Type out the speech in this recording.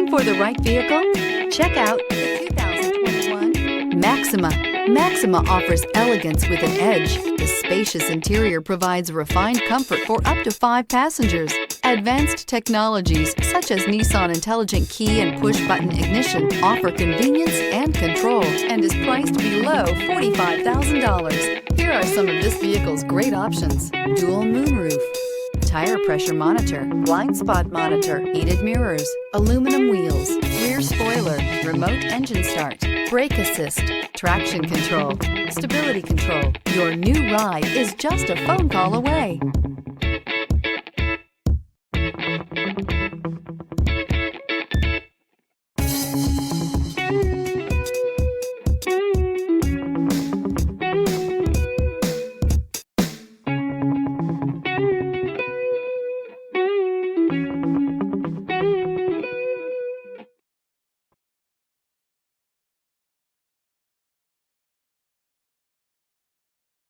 Looking for the right vehicle? Check out the 2021 Maxima. Maxima offers elegance with an edge. The spacious interior provides refined comfort for up to 5 passengers. Advanced technologies such as Nissan Intelligent Key and Push-Button Ignition offer convenience and control and is priced below $45,000. Here are some of this vehicle's great options: dual moonroof, tire pressure monitor, blind spot monitor, heated mirrors, aluminum wheels, rear spoiler, remote engine start, brake assist, traction control, stability control. Your new ride is just a phone call away.